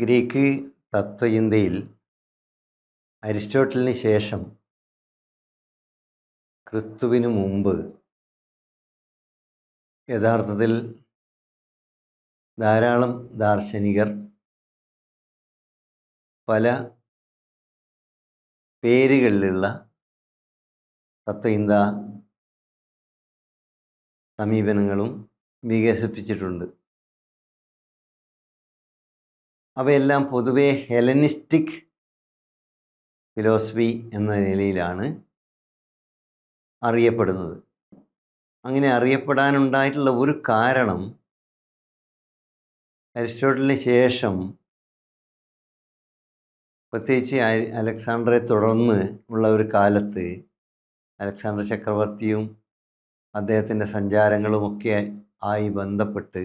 Greek തത്വചിന്തയിൽ അരിസ്റ്റോട്ടലിന് ശേഷം ക്രിസ്തുവിന് മുമ്പ് യഥാർത്ഥത്തിൽ ധാരാളം ദാർശനികർ പല പേരുകളിലുള്ള തത്വചിന്താ സമീപനങ്ങളും വികസിപ്പിച്ചിട്ടുണ്ട്. അവയെല്ലാം പൊതുവെ ഹെലനിസ്റ്റിക് ഫിലോസഫി എന്ന നിലയിലാണ് അറിയപ്പെടുന്നത്. അങ്ങനെ അറിയപ്പെടാനുണ്ടായിട്ടുള്ള ഒരു കാരണം അരിസ്റ്റോട്ടലിന് ശേഷം പ്രത്യേകിച്ച് അലക്സാണ്ടറെ തുടർന്ന് ഉള്ള ഒരു കാലത്ത് അലക്സാണ്ടർ ചക്രവർത്തിയും അദ്ദേഹത്തിൻ്റെ സഞ്ചാരങ്ങളുമൊക്കെ ആയി ബന്ധപ്പെട്ട്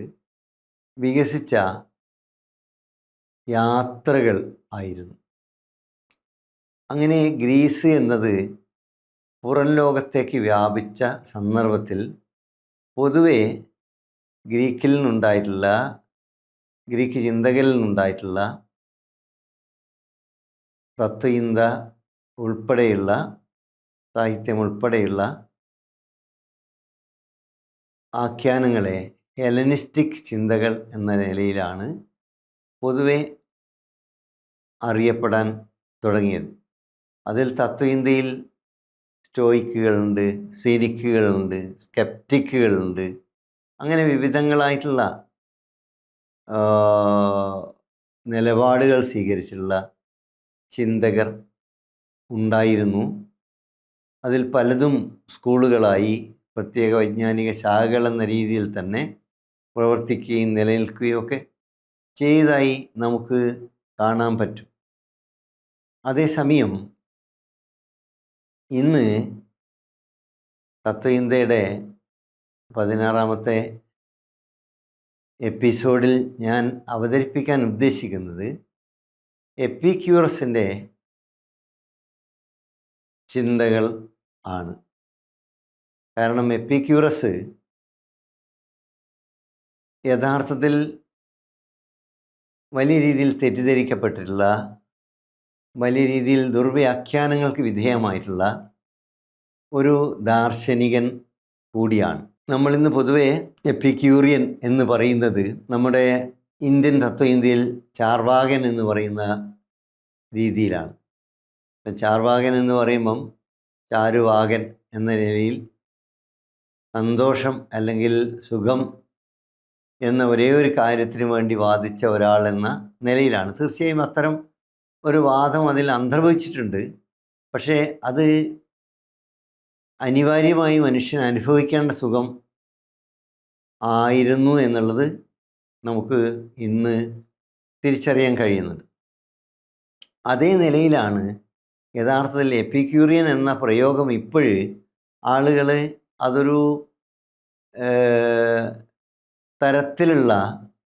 വികസിച്ച യാത്രകൾ ആയിരുന്നു. അങ്ങനെ ഗ്രീസ് എന്നത് പുറം ലോകത്തേക്ക് വ്യാപിച്ച സന്ദർഭത്തിൽ പൊതുവെ ഗ്രീക്ക് ചിന്തകരിൽ നിന്നുണ്ടായിട്ടുള്ള തത്വചിന്ത ഉൾപ്പെടെയുള്ള സാഹിത്യം ഉൾപ്പെടെയുള്ള ആഖ്യാനങ്ങളെ ഹെലനിസ്റ്റിക് ചിന്തകൾ എന്ന നിലയിലാണ് പൊതുവെ അറിയപ്പെടാൻ തുടങ്ങിയത്. അതിൽ തത്വചിന്തയിൽ സ്റ്റോയിക്കുകളുണ്ട്, സിനിക്കുകളുണ്ട്, സ്കെപ്റ്റിക്കുകളുണ്ട്, അങ്ങനെ വിവിധങ്ങളായിട്ടുള്ള നിലപാടുകൾ സ്വീകരിച്ചിട്ടുള്ള ചിന്തകർ ഉണ്ടായിരുന്നു. അതിൽ പലതും സ്കൂളുകളായി പ്രത്യേക വൈജ്ഞാനിക ശാഖകൾ എന്ന രീതിയിൽ തന്നെ പ്രവർത്തിക്കുകയും നിലനിൽക്കുകയും ഒക്കെ ചെയ്തതായി നമുക്ക് കാണാൻ പറ്റും. അതേസമയം ഇന്ന് തത്വചിന്തയുടെ 16ാമത്തെ എപ്പിസോഡിൽ ഞാൻ അവതരിപ്പിക്കാൻ ഉദ്ദേശിക്കുന്നത് എപ്പിക്യൂറസിൻ്റെ ചിന്തകൾ ആണ്. കാരണം എപ്പിക്യൂറസ് യഥാർത്ഥത്തിൽ വലിയ രീതിയിൽ തെറ്റിദ്ധരിക്കപ്പെട്ടിട്ടുള്ള, വലിയ രീതിയിൽ ദുർവ്യാഖ്യാനങ്ങൾക്ക് വിധേയമായിട്ടുള്ള ഒരു ദാർശനികൻ കൂടിയാണ്. നമ്മളിന്ന് പൊതുവെ എപ്പിക്യൂറിയൻ എന്ന് പറയുന്നത് നമ്മുടെ ഇന്ത്യൻ തത്വചിന്തയിൽ ചാർവാകൻ എന്ന് പറയുന്ന രീതിയിലാണ്. ചാർവാകൻ എന്ന് പറയുമ്പം ചാരുവാകൻ എന്ന നിലയിൽ സന്തോഷം അല്ലെങ്കിൽ സുഖം എന്ന ഒരേ ഒരു കാര്യത്തിന് വേണ്ടി വാദിച്ച ഒരാൾ എന്ന നിലയിലാണ്. തീർച്ചയായും അത്തരം ഒരു വാദം അതിൽ അന്തർഭവിച്ചിട്ടുണ്ട്. പക്ഷേ അത് അനിവാര്യമായി മനുഷ്യൻ അനുഭവിക്കേണ്ട സുഖം ആയിരുന്നു എന്നുള്ളത് നമുക്ക് ഇന്ന് തിരിച്ചറിയാൻ കഴിയുന്നുണ്ട്. അതേ നിലയിലാണ് യഥാർത്ഥത്തിൽ എപ്പിക്യൂറിയൻ എന്ന പ്രയോഗം ഇപ്പോഴ് ആളുകൾ അതൊരു തരത്തിലുള്ള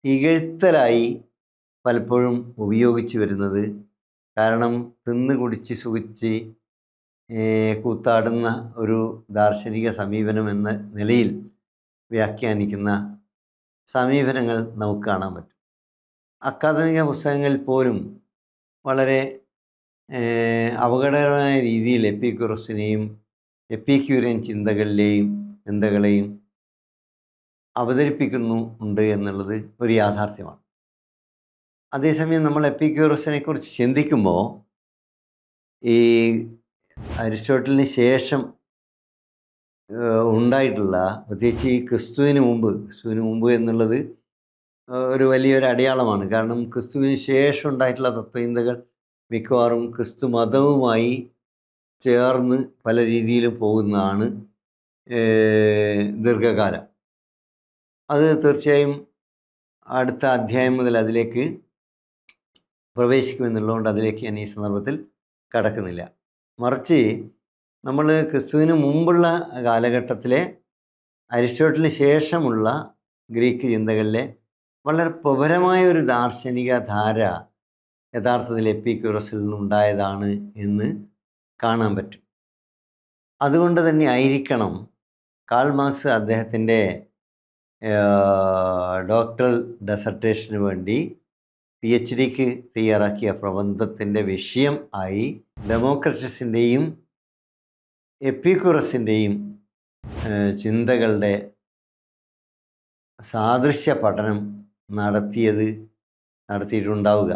ഇകഴ്ത്തലായി പലപ്പോഴും ഉപയോഗിച്ച് വരുന്നത്. കാരണം തിന്ന് കുടിച്ച് സുഖിച്ച് കൂത്താടുന്ന ഒരു ദാർശനിക സമീപനം എന്ന നിലയിൽ വ്യാഖ്യാനിക്കുന്ന സമീപനങ്ങൾ നമുക്ക് കാണാൻ പറ്റും. അക്കാദമിക പുസ്തകങ്ങളിൽ പോലും വളരെ അപകടകരമായ രീതിയിൽ എപ്പിക്യൂറസിനെയും എപ്പിക്യൂറിയൻ ചിന്തകളെയും അവതരിപ്പിക്കുന്നുണ്ട് എന്നുള്ളത് ഒരു യാഥാർത്ഥ്യമാണ്. അതേസമയം നമ്മൾ എപ്പിക്യൂറസിനെ കുറിച്ച് ചിന്തിക്കുമ്പോൾ ഈ അരിസ്റ്റോട്ടലിന് ശേഷം ഉണ്ടായിട്ടുള്ള, പ്രത്യേകിച്ച് ഈ ക്രിസ്തുവിന് മുമ്പ് എന്നുള്ളത് ഒരു വലിയൊരു അടയാളമാണ്. കാരണം ക്രിസ്തുവിന് ശേഷം ഉണ്ടായിട്ടുള്ള തത്വചിന്തകൾ മിക്കവാറും ക്രിസ്തു മതവുമായി ചേർന്ന് പല രീതിയിലും പോകുന്നതാണ് ദീർഘകാലം. അത് തീർച്ചയായും അടുത്ത അധ്യായം മുതൽ അതിലേക്ക് പ്രവേശിക്കുമെന്നുള്ളതുകൊണ്ട് അതിലേക്ക് ഞാൻ ഈ സന്ദർഭത്തിൽ കടക്കുന്നില്ല. മറിച്ച് നമ്മൾ ക്രിസ്തുവിന് മുമ്പുള്ള കാലഘട്ടത്തിലെ അരിസ്റ്റോട്ടലിന് ശേഷമുള്ള ഗ്രീക്ക് ചിന്തകളിലെ വളരെ പ്രബലമായ ഒരു ദാർശനിക ധാര യഥാർത്ഥത്തിൽ എപ്പിക്യൂറസിൽ നിന്നുണ്ടായതാണ് എന്ന് കാണാൻ പറ്റും. അതുകൊണ്ട് തന്നെ ആയിരിക്കണം കാൾ മാർക്സ് അദ്ദേഹത്തിൻ്റെ ഡോക്ടറൽ ഡെസർട്ടേഷന് വേണ്ടി PhDക്ക് തയ്യാറാക്കിയ പ്രബന്ധത്തിൻ്റെ വിഷയം ആയി ഡെമോക്രിറ്റസിൻ്റെയും എപ്പിക്യൂറസിൻ്റെയും ചിന്തകളുടെ സാദൃശ്യ പഠനം നടത്തിയിട്ടുണ്ടാവുക.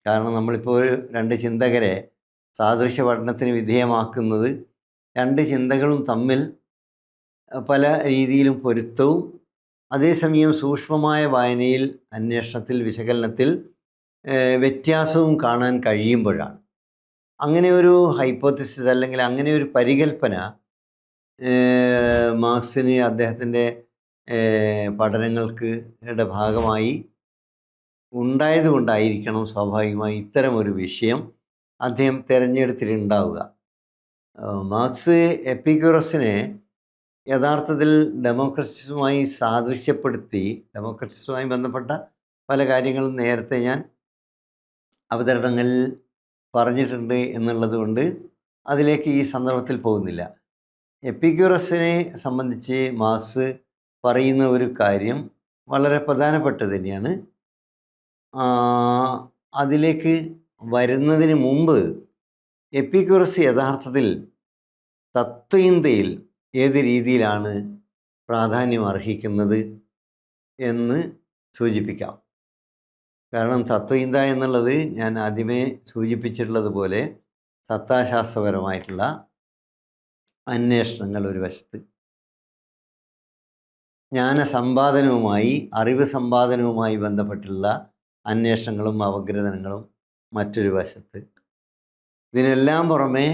കാരണം നമ്മളിപ്പോൾ ഒരു രണ്ട് ചിന്തകരെ സാദൃശ്യ പഠനത്തിന് വിധേയമാക്കുന്നത് രണ്ട് ചിന്തകളും തമ്മിൽ പല രീതിയിലും പൊരുത്തവും അതേസമയം സൂക്ഷ്മമായ വായനയിൽ, അന്വേഷണത്തിൽ, വിശകലനത്തിൽ വ്യത്യാസവും കാണാൻ കഴിയുമ്പോഴാണ്. അങ്ങനെ ഒരു ഹൈപ്പോത്തിസിസ് അല്ലെങ്കിൽ അങ്ങനെ ഒരു പരികൽപ്പന മാർക്സിന് അദ്ദേഹത്തിൻ്റെ പഠനങ്ങൾക്ക് ഭാഗമായി ഉണ്ടായതുകൊണ്ടായിരിക്കണം സ്വാഭാവികമായി ഇത്തരമൊരു വിഷയം അദ്ദേഹം തിരഞ്ഞെടുത്തിട്ടുണ്ടാവുക. മാർക്സ് എപ്പിക്യൂറസിനെ യഥാർത്ഥത്തിൽ ഡെമോക്രറ്റിസുമായി സാദൃശ്യപ്പെടുത്തി, ഡെമോക്രറ്റിസുമായി ബന്ധപ്പെട്ട പല കാര്യങ്ങളും നേരത്തെ ഞാൻ അവതരണങ്ങളിൽ പറഞ്ഞിട്ടുണ്ട് എന്നുള്ളത് കൊണ്ട് അതിലേക്ക് ഈ സന്ദർഭത്തിൽ പോകുന്നില്ല. എപ്പിക്യൂറസിനെ സംബന്ധിച്ച് മാർക്സ് പറയുന്ന ഒരു കാര്യം വളരെ പ്രധാനപ്പെട്ടത് തന്നെയാണ്. അതിലേക്ക് വരുന്നതിന് മുമ്പ് എപ്പിക്യൂറസ് യഥാർത്ഥത്തിൽ തത്വചിന്തയിൽ ഏത് രീതിയിലാണ് പ്രാധാന്യം അർഹിക്കുന്നത് എന്ന് സൂചിപ്പിക്കാം. കാരണം തത്വചിന്ത എന്നുള്ളത് ഞാൻ ആദ്യമേ സൂചിപ്പിച്ചിട്ടുള്ളതുപോലെ സത്താശാസ്ത്രപരമായിട്ടുള്ള അന്വേഷണങ്ങൾ ഒരു വശത്ത്, ജ്ഞാനസമ്പാദനവുമായി, അറിവ് സമ്പാദനവുമായി ബന്ധപ്പെട്ടുള്ള അന്വേഷണങ്ങളും അപഗ്രഥനങ്ങളും മറ്റൊരു വശത്ത്, ഇതിനെല്ലാം പുറമെ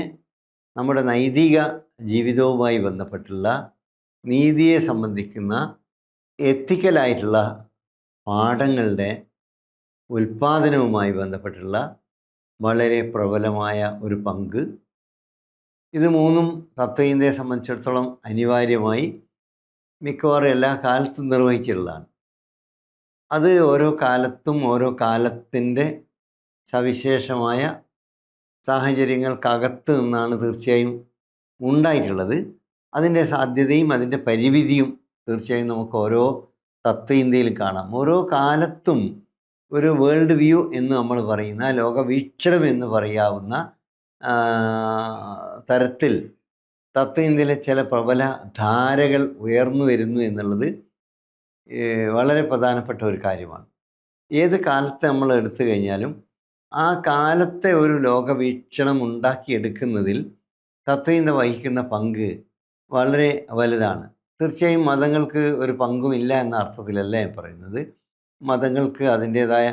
നമ്മുടെ നൈതിക ജീവിതവുമായി ബന്ധപ്പെട്ടുള്ള നീതിയെ സംബന്ധിക്കുന്ന എത്തിക്കലായിട്ടുള്ള പാഠങ്ങളുടെ ഉൽപ്പാദനവുമായി ബന്ധപ്പെട്ടുള്ള വളരെ പ്രബലമായ ഒരു പങ്ക്, ഇത് മൂന്നും തത്വചിന്തയെ സംബന്ധിച്ചിടത്തോളം അനിവാര്യമായി മിക്കവാറും എല്ലാ കാലത്തും നിർവഹിച്ചിട്ടുള്ളതാണ്. അത് ഓരോ കാലത്തും ഓരോ കാലത്തിൻ്റെ സവിശേഷമായ സാഹചര്യങ്ങൾക്കകത്ത് നിന്നാണ് തീർച്ചയായും ഉണ്ടായിട്ടുള്ളത്. അതിൻ്റെ സാധ്യതയും അതിൻ്റെ പരിമിതിയും തീർച്ചയായും നമുക്ക് ഓരോ തത്വചിന്തയിലും കാണാം. ഓരോ കാലത്തും ഒരു വേൾഡ് വ്യൂ എന്ന് നമ്മൾ പറയുന്ന, ലോകവീക്ഷണം എന്ന് പറയാവുന്ന തരത്തിൽ തത്വചിന്തയിലെ ചില പ്രബല ധാരകൾ ഉയർന്നു വരുന്നു എന്നുള്ളത് വളരെ പ്രധാനപ്പെട്ട ഒരു കാര്യമാണ്. ഏത് കാലത്തെ നമ്മൾ എടുത്തു കഴിഞ്ഞാലും ആ കാലത്തെ ഒരു ലോകവീക്ഷണം ഉണ്ടാക്കിയെടുക്കുന്നതിൽ തത്വചിന്ത വഹിക്കുന്ന പങ്ക് വളരെ വലുതാണ്. തീർച്ചയായും മതങ്ങൾക്ക് ഒരു പങ്കുമില്ല എന്ന അർത്ഥത്തിലല്ല ഞാൻ പറയുന്നത്. മതങ്ങൾക്ക് അതിൻ്റേതായ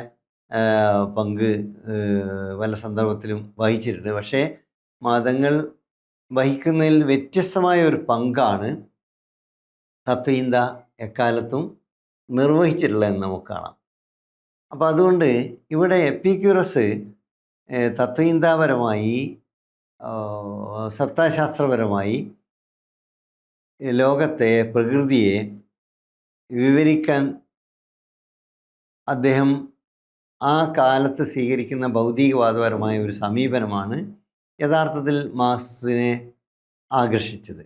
പങ്ക് പല സന്ദർഭത്തിലും വഹിച്ചിട്ടുണ്ട്. പക്ഷേ മതങ്ങൾ വഹിക്കുന്നതിൽ വ്യത്യസ്തമായ ഒരു പങ്കാണ് തത്വചിന്ത എക്കാലത്തും നിർവഹിച്ചിട്ടുള്ളതെന്ന് നമുക്ക് കാണാം. അപ്പോൾ അതുകൊണ്ട് ഇവിടെ എപ്പിക്യൂറസ് തത്വചിന്താപരമായി, സത്താശാസ്ത്രപരമായി ലോകത്തെ, പ്രകൃതിയെ വിവരിക്കാൻ അദ്ദേഹം ആ കാലത്ത് സ്വീകരിക്കുന്ന ഭൗതികവാദപരമായ ഒരു സമീപനമാണ് യഥാർത്ഥത്തിൽ മാർക്സിനെ ആകർഷിച്ചത്.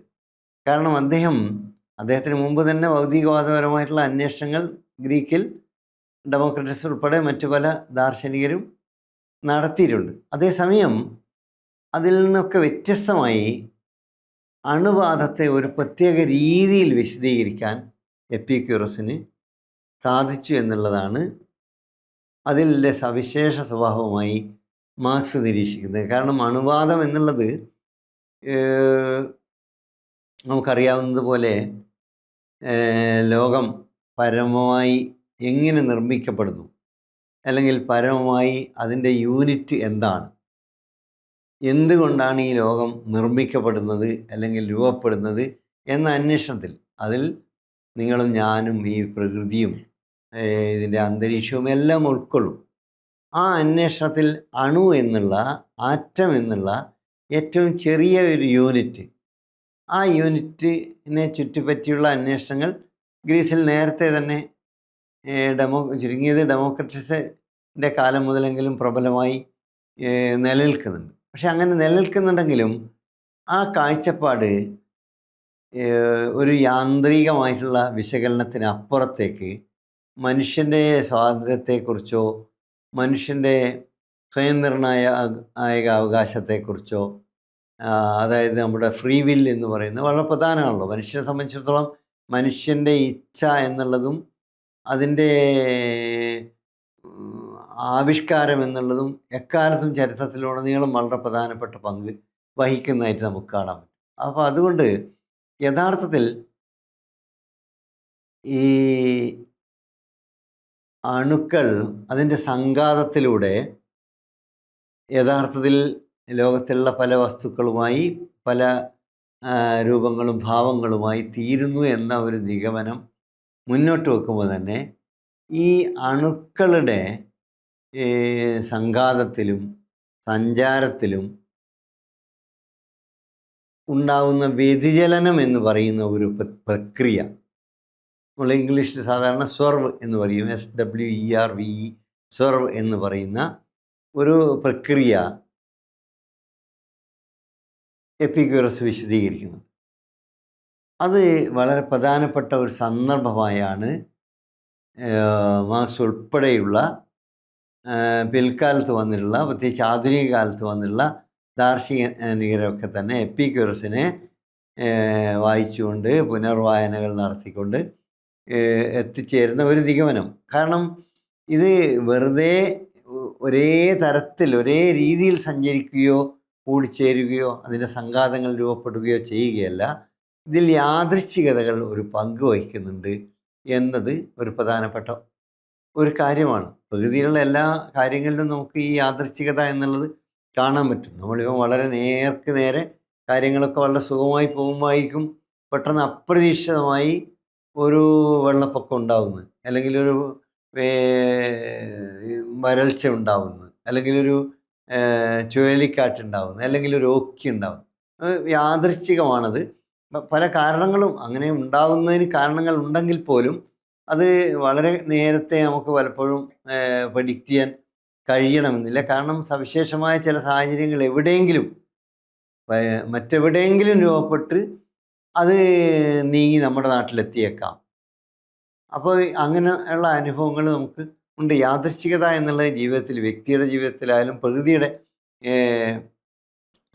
കാരണം അദ്ദേഹത്തിന് മുമ്പ് തന്നെ ഭൗതികവാദപരമായിട്ടുള്ള അന്വേഷണങ്ങൾ ഗ്രീക്കിൽ ഡെമോക്രിറ്റസ് ഉൾപ്പെടെ മറ്റു പല ദാർശനികരും നടത്തിയിട്ടുണ്ട്. അതേസമയം അതിൽ നിന്നൊക്കെ വ്യത്യസ്തമായി അണുവാദത്തെ ഒരു പ്രത്യേക രീതിയിൽ വിശദീകരിക്കാൻ എപ്പിക്യൂറസിന് സാധിച്ചു എന്നുള്ളതാണ് അതിലെ സവിശേഷ സ്വഭാവമായി മാർക്സ് നിരീക്ഷിക്കുന്നത്. കാരണം അണുവാദം എന്നുള്ളത് നമുക്കറിയാവുന്നതുപോലെ ലോകം പരമമായി എങ്ങനെ നിർമ്മിക്കപ്പെടുന്നു, അല്ലെങ്കിൽ പരമമായി അതിൻ്റെ യൂണിറ്റ് എന്താണ്, എന്തുകൊണ്ടാണ് ഈ ലോകം നിർമ്മിക്കപ്പെടുന്നത് അല്ലെങ്കിൽ രൂപപ്പെടുന്നത് എന്ന അന്വേഷണത്തിൽ, അതിൽ നിങ്ങളും ഞാനും ഈ പ്രകൃതിയും ഇതിൻ്റെ അന്തരീക്ഷവും എല്ലാം ഉൾക്കൊള്ളും. ആ അന്വേഷണത്തിൽ അണു എന്നുള്ള, ആറ്റം എന്നുള്ള ഏറ്റവും ചെറിയ ഒരു യൂണിറ്റ്, ആ യൂണിറ്റിനെ ചുറ്റിപ്പറ്റിയുള്ള അന്വേഷണങ്ങൾ ഗ്രീസിൽ നേരത്തെ തന്നെ ചുരുങ്ങിയത് ഡെമോക്രിറ്റസിൻ്റെ കാലം മുതലെങ്കിലും പ്രബലമായി നിലനിൽക്കുന്നുണ്ട്. പക്ഷെ അങ്ങനെ നിലനിൽക്കുന്നുണ്ടെങ്കിലും ആ കാഴ്ചപ്പാട് ഒരു യാന്ത്രികമായിട്ടുള്ള വിശകലനത്തിന് അപ്പുറത്തേക്ക് മനുഷ്യൻ്റെ സ്വാതന്ത്ര്യത്തെക്കുറിച്ചോ മനുഷ്യൻ്റെ സ്വയംനിർണായക അവകാശത്തെക്കുറിച്ചോ, അതായത് നമ്മുടെ ഫ്രീ വിൽ എന്ന് പറയുന്നത് വളരെ പ്രധാനമാണല്ലോ. മനുഷ്യനെ സംബന്ധിച്ചിടത്തോളം മനുഷ്യൻ്റെ ഇച്ഛ എന്നുള്ളതും അതിൻ്റെ ആവിഷ്കാരം എന്നുള്ളതും എക്കാലത്തും ചരിത്രത്തിലുടനീളം വളരെ പ്രധാനപ്പെട്ട പങ്ക് വഹിക്കുന്നതായിട്ട് നമുക്ക് കാണാൻ പറ്റും. അപ്പോൾ അതുകൊണ്ട് യഥാർത്ഥത്തിൽ ഈ അണുക്കൾ അതിൻ്റെ സംഘാതത്തിലൂടെ യഥാർത്ഥത്തിൽ ലോകത്തിലുള്ള പല വസ്തുക്കളുമായി പല രൂപങ്ങളും ഭാവങ്ങളുമായി തീരുന്നു എന്ന ഒരു നിഗമനം മുന്നോട്ട് വെക്കുമ്പോൾ തന്നെ ഈ അണുക്കളുടെ സംഘാതത്തിലും സഞ്ചാരത്തിലും ഉണ്ടാകുന്ന വ്യതിചലനം എന്ന് പറയുന്ന ഒരു പ്രക്രിയ നമ്മൾ ഇംഗ്ലീഷിൽ സാധാരണ സ്വർവ് എന്ന് പറയും, SWERVE, സ്വർവ് എന്ന് പറയുന്ന ഒരു പ്രക്രിയ എപ്പിക്യൂറസ് വിശദീകരിക്കുന്നു. അത് വളരെ പ്രധാനപ്പെട്ട ഒരു സന്ദർഭമായാണ് മാർക്സ് ഉൾപ്പെടെയുള്ള പിൽക്കാലത്ത് വന്നിട്ടുള്ള, പ്രത്യേകിച്ച് ആധുനിക കാലത്ത് വന്നിട്ടുള്ള ദാർശനികരൊക്കെ തന്നെ എപ്പിക്യൂറസിനെ വായിച്ചുകൊണ്ട് പുനർവായനകൾ നടത്തിക്കൊണ്ട് എത്തിച്ചേരുന്ന ഒരു നിഗമനം. കാരണം ഇത് വെറുതെ ഒരേ തരത്തിൽ ഒരേ രീതിയിൽ സഞ്ചരിക്കുകയോ കൂടിച്ചേരുകയോ അതിൻ്റെ സംഘാതങ്ങൾ രൂപപ്പെടുകയോ ചെയ്യുകയല്ല, ഇതിൽ യാദൃശ്ചികതകൾ ഒരു പങ്ക് വഹിക്കുന്നുണ്ട് എന്നത് ഒരു പ്രധാനപ്പെട്ട ഒരു കാര്യമാണ്. പ്രകൃതിയിലുള്ള എല്ലാ കാര്യങ്ങളിലും നമുക്ക് ഈ യാദൃശ്ചികത എന്നുള്ളത് കാണാൻ പറ്റും. നമ്മളിപ്പോൾ വളരെ നേർക്ക് നേരെ കാര്യങ്ങളൊക്കെ വളരെ സുഖമായി പോകുമ്പോഴായിരിക്കും പെട്ടെന്ന് അപ്രതീക്ഷിതമായി ഒരു വെള്ളപ്പൊക്കം ഉണ്ടാകുന്നത്, അല്ലെങ്കിൽ ഒരു വരൾച്ച ഉണ്ടാകുന്നത്, അല്ലെങ്കിൽ ഒരു ചുഴലിക്കാറ്റുണ്ടാകുന്നത്, അല്ലെങ്കിൽ ഒരു ഓക്കി ഉണ്ടാകുന്നത്. യാദൃശ്ചികമാണത്. പല കാരണങ്ങളും അങ്ങനെ ഉണ്ടാകുന്നതിന് കാരണങ്ങൾ ഉണ്ടെങ്കിൽ പോലും അത് വളരെ നേരത്തെ നമുക്ക് പലപ്പോഴും പ്രെഡിക്റ്റ് ചെയ്യാൻ കഴിയണമെന്നില്ല. കാരണം സവിശേഷമായ ചില സാഹചര്യങ്ങൾ എവിടെയെങ്കിലും മറ്റെവിടെയെങ്കിലും രൂപപ്പെട്ട് അത് നീങ്ങി നമ്മുടെ നാട്ടിലെത്തിയേക്കാം. അപ്പോൾ അങ്ങനെയുള്ള അനുഭവങ്ങൾ നമുക്ക് ഉണ്ട്. യാദൃശ്ചികത എന്നുള്ള ജീവിതത്തിൽ, വ്യക്തിയുടെ ജീവിതത്തിലായാലും പ്രകൃതിയുടെ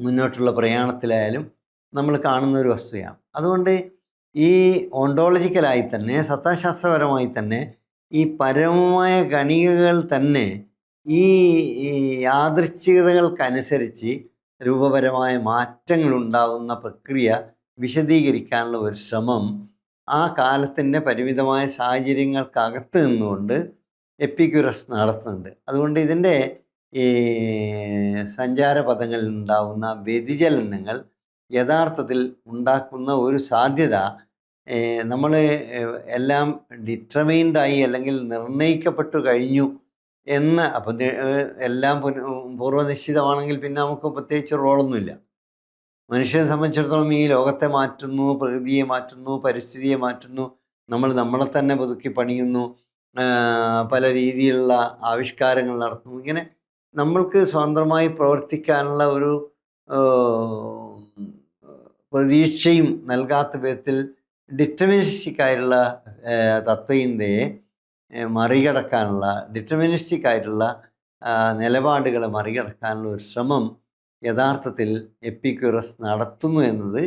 മുന്നോട്ടുള്ള പ്രയാണത്തിലായാലും നമ്മൾ കാണുന്ന ഒരു വസ്തുതയാണ്. അതുകൊണ്ട് ഈ ഓണ്ടോളജിക്കലായി തന്നെ, സത്താശാസ്ത്രപരമായി തന്നെ ഈ പരമമായ കണികകൾ തന്നെ ഈ യാദൃശ്ചികതകൾക്കനുസരിച്ച് രൂപപരമായ മാറ്റങ്ങളുണ്ടാകുന്ന പ്രക്രിയ വിശദീകരിക്കാനുള്ള ഒരു ശ്രമം ആ കാലത്തിൻ്റെ പരിമിതമായ സാഹചര്യങ്ങൾക്കകത്ത് നിന്നുകൊണ്ട് എപ്പിക്യൂറസ് നടത്തുന്നുണ്ട്. അതുകൊണ്ട് ഇതിൻ്റെ ഈ സഞ്ചാരപഥങ്ങളിൽ ഉണ്ടാകുന്ന വ്യതിചലനങ്ങൾ യഥാർത്ഥത്തിൽ ഉണ്ടാക്കുന്ന ഒരു സാധ്യത നമ്മൾ എല്ലാം ഡിറ്റർമൈൻഡായി അല്ലെങ്കിൽ നിർണ്ണയിക്കപ്പെട്ടു കഴിഞ്ഞു എന്ന്. അപ്പം എല്ലാം പൂർവ്വനിശ്ചിതമാണെങ്കിൽ പിന്നെ നമുക്ക് പ്രത്യേകിച്ച് റോളൊന്നുമില്ല. മനുഷ്യനെ സംബന്ധിച്ചിടത്തോളം ഈ ലോകത്തെ മാറ്റുന്നു, പ്രകൃതിയെ മാറ്റുന്നു, പരിസ്ഥിതിയെ മാറ്റുന്നു, നമ്മൾ നമ്മളെ തന്നെ പുതുക്കി പണിയുന്നു, പല രീതിയിലുള്ള ആവിഷ്കാരങ്ങൾ നടത്തുന്നു. ഇങ്ങനെ നമ്മൾക്ക് സ്വതന്ത്രമായി പ്രവർത്തിക്കാനുള്ള ഒരു പ്രതീക്ഷയും നൽകാത്ത വിധത്തിൽ ഡിറ്റർമിനിസ്റ്റിക്കായിട്ടുള്ള തത്വചിന്തയെ മറികടക്കാനുള്ള, ഡിറ്റർമിനിസ്റ്റിക്കായിട്ടുള്ള നിലപാടുകളെ മറികടക്കാനുള്ള ഒരു ശ്രമം യഥാർത്ഥത്തിൽ എപ്പിക്യൂറസ് നടത്തുന്നു എന്നത്